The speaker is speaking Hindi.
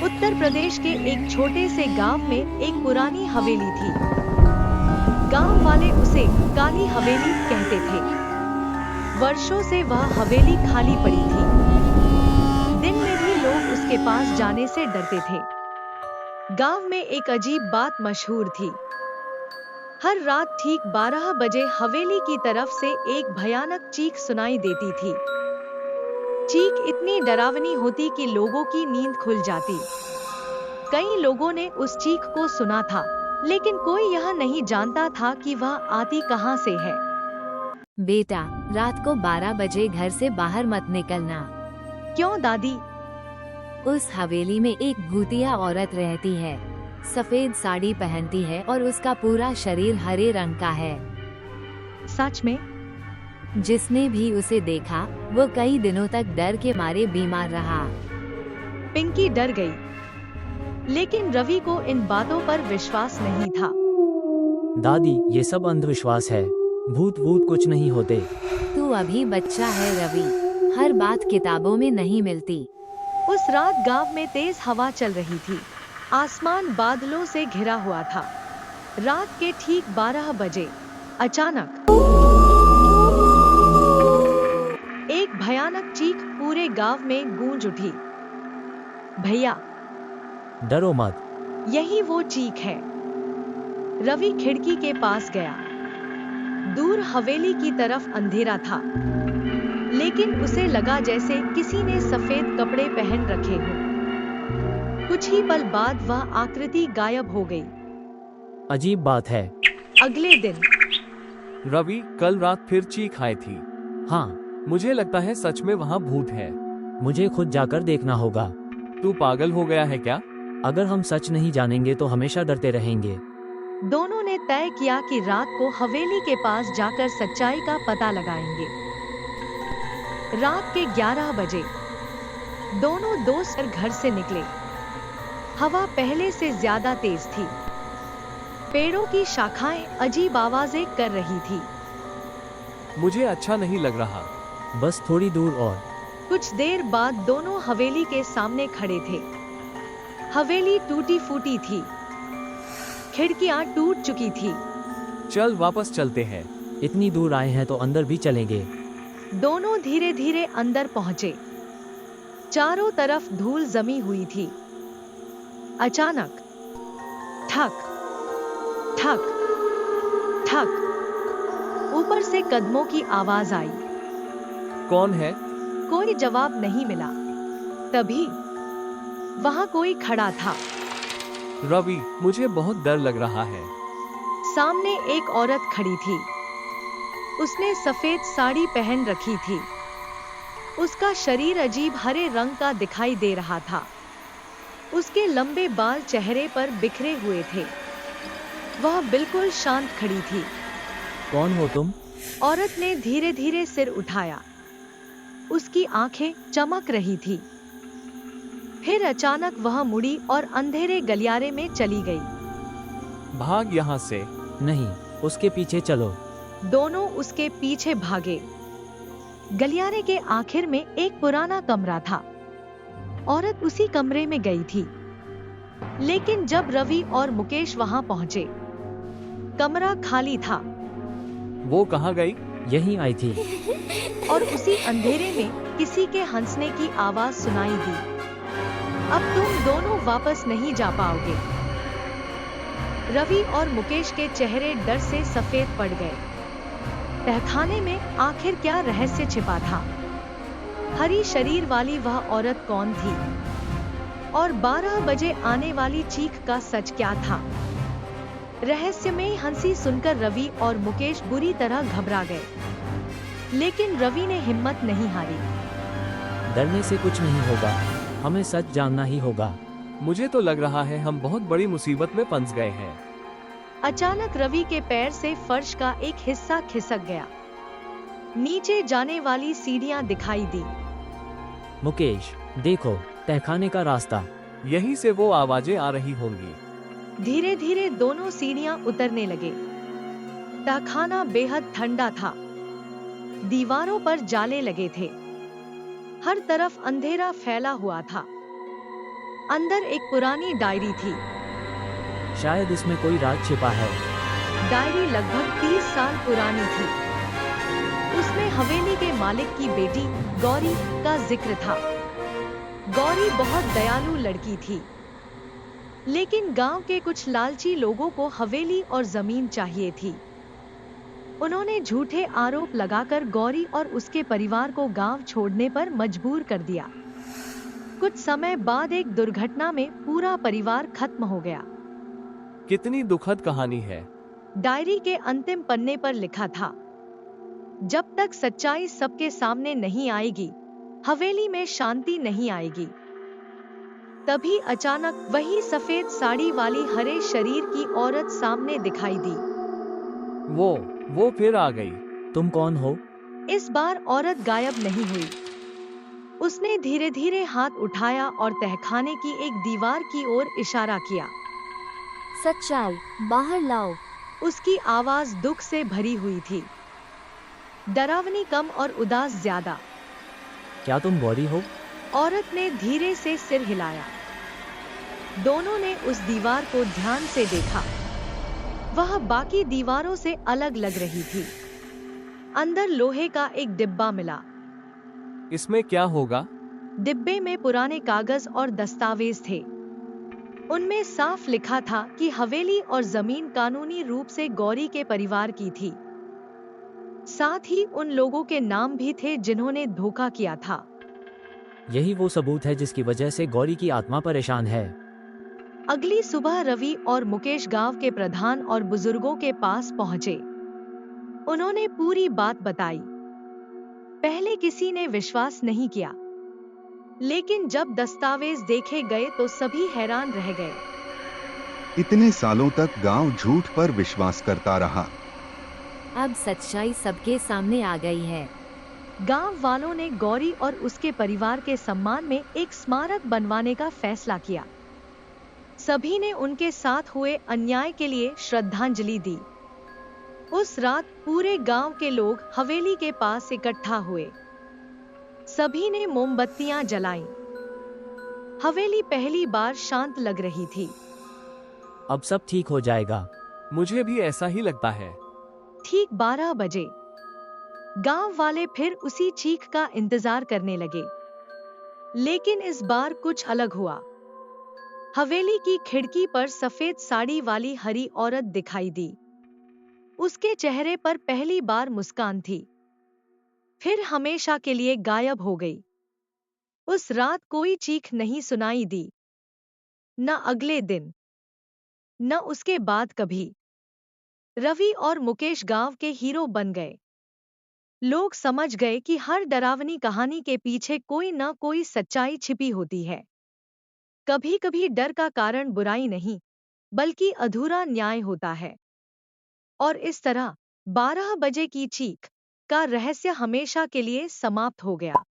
उत्तर प्रदेश के एक छोटे से गांव में एक पुरानी हवेली थी। गांव वाले उसे काली हवेली कहते थे। वर्षों से वह हवेली खाली पड़ी थी। दिन में भी लोग उसके पास जाने से डरते थे। गांव में एक अजीब बात मशहूर थी। हर रात ठीक 12 बजे हवेली की तरफ से एक भयानक चीख सुनाई देती थी। चीख इतनी डरावनी होती कि लोगों की नींद खुल जाती। कई लोगों ने उस चीख को सुना था, लेकिन कोई यह नहीं जानता था कि वह आती कहां से है। बेटा, रात को 12 बजे घर से बाहर मत निकलना। क्यों दादी? उस हवेली में एक भूतिया औरत रहती है। सफेद साड़ी पहनती है और उसका पूरा शरीर हरे रंग का है। सच में? जिसने भी उसे देखा वो कई दिनों तक डर के मारे बीमार रहा। पिंकी डर गई, लेकिन रवि को इन बातों पर विश्वास नहीं था। दादी, ये सब अंधविश्वास है। भूत वूत कुछ नहीं होते। तू अभी बच्चा है रवि, हर बात किताबों में नहीं मिलती। उस रात गांव में तेज हवा चल रही थी। आसमान बादलों से घिरा हुआ था। रात के ठीक 12 बजे अचानक एक भयानक चीख पूरे गांव में गूंज उठी। भैया, डरो मत। यही वो चीख है। रवि खिड़की के पास गया। दूर हवेली की तरफ अंधेरा था, लेकिन उसे लगा जैसे किसी ने सफेद कपड़े पहन रखे हों। कुछ ही पल बाद वह आकृति गायब हो गई। अजीब बात है। अगले दिन रवि, कल रात फिर चीख आई थी। हाँ, मुझे लगता है सच में वहाँ भूत है। मुझे खुद जाकर देखना होगा। तू पागल हो गया है क्या? अगर हम सच नहीं जानेंगे तो हमेशा डरते रहेंगे। दोनों ने तय किया कि रात को हवेली के पास जाकर सच्चाई का पता लगाएंगे। रात के 11 बजे दोनों दोस्त घर से निकले। हवा पहले से ज्यादा तेज थी। पेड़ों की शाखाएं अजीब आवाजें कर रही थी। मुझे अच्छा नहीं लग रहा। बस थोड़ी दूर और। कुछ देर बाद दोनों हवेली के सामने खड़े थे। हवेली टूटी फूटी थी। खिड़कियां टूट चुकी थी। चल वापस चलते हैं। इतनी दूर आए हैं तो अंदर भी चलेंगे। दोनों धीरे धीरे अंदर पहुंचे। चारों तरफ धूल जमी हुई थी। अचानक ठक ठक ठक, ऊपर से कदमों की आवाज आई। कौन है? कोई जवाब नहीं मिला। तभी वहां कोई खड़ा था। रवि, मुझे बहुत डर लग रहा है। सामने एक औरत खड़ी थी। उसने सफेद साड़ी पहन रखी थी। उसका शरीर अजीब हरे रंग का दिखाई दे रहा था। उसके लंबे बाल चेहरे पर बिखरे हुए थे। वह बिल्कुल शांत खड़ी थी। कौन हो तुम? औरत ने धीरे धीरे सिर उठाया। उसकी आंखें चमक रही थी। फिर अचानक वह मुड़ी और अंधेरे गलियारे में चली गई। भाग यहाँ से। नहीं, उसके पीछे चलो। दोनों उसके पीछे भागे। गलियारे के आखिर में एक पुराना कमरा था। औरत उसी कमरे में गई थी। लेकिन जब रवि और मुकेश वहां पहुंचे, कमरा खाली था। वो कहाँ गई? यहीं आई थी। और उसी अंधेरे में किसी के हंसने की आवाज सुनाई दी। अब तुम दोनों वापस नहीं जा पाओगे। रवि और मुकेश के चेहरे डर से सफेद पड़ गए। तहखाने में आखिर क्या रहस्य छिपा था? हरी शरीर वाली वह औरत कौन थी? और 12 बजे आने वाली चीख का सच क्या था? रहस्यमयी हंसी सुनकर रवि और मुकेश बुरी तरह घबरा गए। लेकिन रवि ने हिम्मत नहीं हारी। डरने से कुछ नहीं होगा। हमें सच जानना ही होगा। मुझे तो लग रहा है हम बहुत बड़ी मुसीबत में फंस गए हैं। अचानक रवि के पैर से फर्श का एक हिस्सा खिसक गया। नीचे जाने वाली सीढ़ियां दिखाई दी। मुकेश, देखो, तहखाने का रास्ता। यहीं से वो आवाजें आ रही होंगी। धीरे धीरे दोनों सीढ़ियां उतरने लगे। तहखाना बेहद ठंडा था। दीवारों पर जाले लगे थे। हर तरफ अंधेरा फैला हुआ था। अंदर एक पुरानी डायरी थी। शायद इसमें कोई राज छिपा है। डायरी लगभग 30 साल पुरानी थी। उसमें हवेली के मालिक की बेटी गौरी का जिक्र था। गौरी बहुत दयालु लड़की थी, लेकिन गांव के कुछ लालची लोगों को हवेली और जमीन चाहिए थी। उन्होंने झूठे आरोप लगाकर गौरी और उसके परिवार को गांव छोड़ने पर मजबूर कर दिया। कुछ समय बाद एक दुर्घटना में पूरा परिवार खत्म हो गया। कितनी दुखद कहानी है। डायरी के अंतिम पन्ने पर लिखा था, जब तक सच्चाई सबके सामने नहीं आएगी, हवेली में शांति नहीं आएगी। तभी अचानक वही सफेद साड़ी वाली हरे शरीर की औरत सामने दिखाई दी। वो फिर आ गई। तुम कौन हो? इस बार औरत गायब नहीं हुई। उसने धीरे धीरे हाथ उठाया और तहखाने की एक दीवार की ओर इशारा किया। सच्चाई बाहर लाओ। उसकी आवाज दुख से भरी हुई थी, डरावनी कम और उदास ज्यादा। क्या तुम गौरी हो? औरत ने धीरे से सिर हिलाया। दोनों ने उस दीवार को ध्यान से देखा। वह बाकी दीवारों से अलग लग रही थी। अंदर लोहे का एक डिब्बा मिला। इसमें क्या होगा? डिब्बे में पुराने कागज और दस्तावेज थे। उनमें साफ लिखा था कि हवेली और जमीन कानूनी रूप से गौरी के परिवार की थी। साथ ही उन लोगों के नाम भी थे जिन्होंने धोखा किया था। यही वो सबूत है जिसकी वजह से गौरी की आत्मा परेशान है। अगली सुबह रवि और मुकेश गांव के प्रधान और बुजुर्गों के पास पहुंचे। उन्होंने पूरी बात बताई। पहले किसी ने विश्वास नहीं किया, लेकिन जब दस्तावेज देखे गए तो सभी हैरान रह गए। इतने सालों तक गांव झूठ पर विश्वास करता रहा। अब सच्चाई सबके सामने आ गई है। गांव वालों ने गौरी और उसके परिवार के सम्मान में एक स्मारक बनवाने का फैसला किया। सभी ने उनके साथ हुए अन्याय के लिए श्रद्धांजलि दी। उस रात पूरे गांव के लोग हवेली के पास इकट्ठा हुए। सभी ने मोमबत्तियां जलाईं। हवेली पहली बार शांत लग रही थी। अब सब ठीक हो जाएगा। मुझे भी ऐसा ही लगता है। ठीक 12 बजे गांव वाले फिर उसी चीख का इंतजार करने लगे, लेकिन इस बार कुछ अलग हुआ। हवेली की खिड़की पर सफेद साड़ी वाली हरी औरत दिखाई दी। उसके चेहरे पर पहली बार मुस्कान थी, फिर हमेशा के लिए गायब हो गई। उस रात कोई चीख नहीं सुनाई दी, न अगले दिन, न उसके बाद कभी। रवि और मुकेश गांव के हीरो बन गए। लोग समझ गए कि हर डरावनी कहानी के पीछे कोई न कोई सच्चाई छिपी होती है। कभी कभी डर का कारण बुराई नहीं, बल्कि अधूरा न्याय होता है। और इस तरह 12 बजे की चीख का रहस्य हमेशा के लिए समाप्त हो गया।